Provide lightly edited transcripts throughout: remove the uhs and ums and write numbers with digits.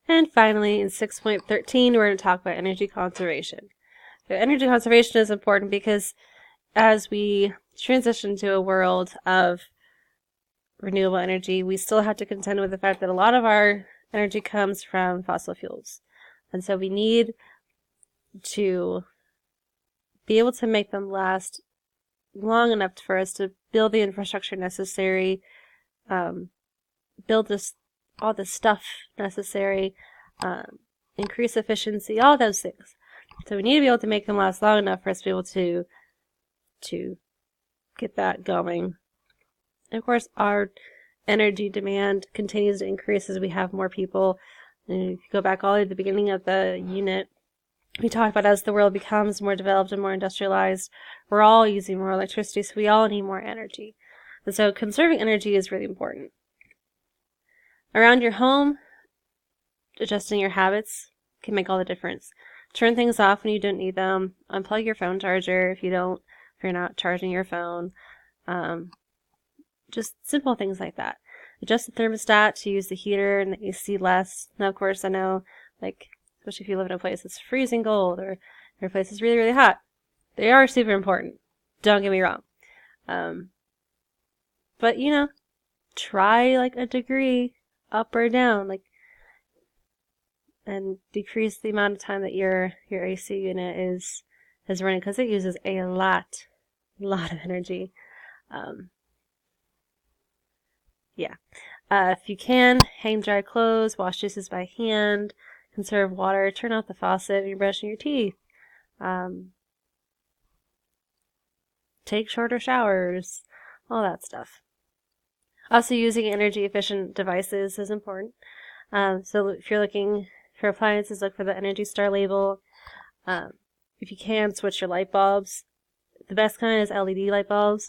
And finally, in 6.13, we're going to talk about energy conservation. So energy conservation is important because as we transition to a world of renewable energy, we still have to contend with the fact that a lot of our energy comes from fossil fuels. And so we need to be able to make them last long enough for us to build the infrastructure necessary, build all the stuff necessary, increase efficiency, all those things. So we need to be able to make them last long enough for us to be able to get that going. And of course, our energy demand continues to increase as we have more people. And if you go back all the way to the beginning of the unit, we talked about as the world becomes more developed and more industrialized, we're all using more electricity, so we all need more energy. And so conserving energy is really important. Around your home, adjusting your habits can make all the difference. Turn things off when you don't need them. Unplug your phone charger if you're not charging your phone. Just simple things like that. Adjust the thermostat to use the heater and the AC less. Now, of course, I know, especially if you live in a place that's freezing cold or a place that's really, really hot, they are super important. Don't get me wrong. But, try a degree up or down, and decrease the amount of time that your AC unit is running, because it uses a lot of energy. Yeah. If you can, hang dry clothes, wash dishes by hand, conserve water, turn off the faucet when you're brushing your teeth. Take shorter showers, all that stuff. Also, using energy efficient devices is important. So if you're looking for appliances, look for the Energy Star label. If you can, switch your light bulbs. The best kind is LED light bulbs.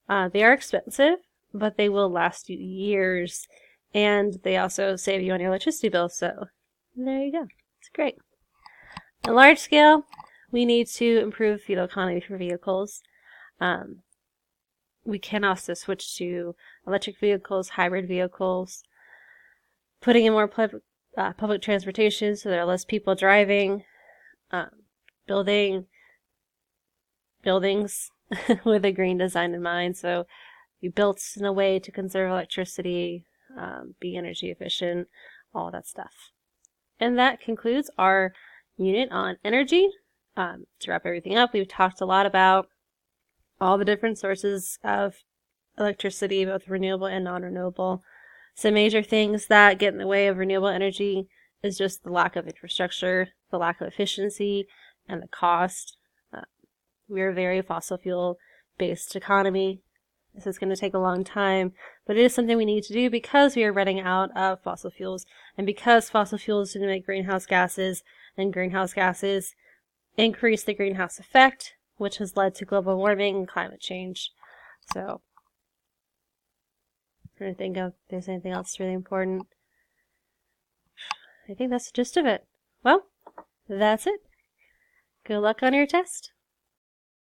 They are expensive, but they will last you years, and they also save you on your electricity bill, so there you go. It's great. On large scale, we need to improve fuel economy for vehicles. We can also switch to electric vehicles, hybrid vehicles, putting in more public transportation so there are less people driving, building buildings with a green design in mind. So be built in a way to conserve electricity, be energy efficient, all that stuff. And that concludes our unit on energy. To wrap everything up, we've talked a lot about all the different sources of electricity, both renewable and non-renewable. Some major things that get in the way of renewable energy is just the lack of infrastructure, the lack of efficiency, and the cost. We're a very fossil fuel based economy. This is going to take a long time, but it is something we need to do because we are running out of fossil fuels, and because fossil fuels do make greenhouse gases, and greenhouse gases increase the greenhouse effect, which has led to global warming and climate change. So, I'm trying to think if there's anything else really important. I think that's the gist of it. Well, that's it. Good luck on your test.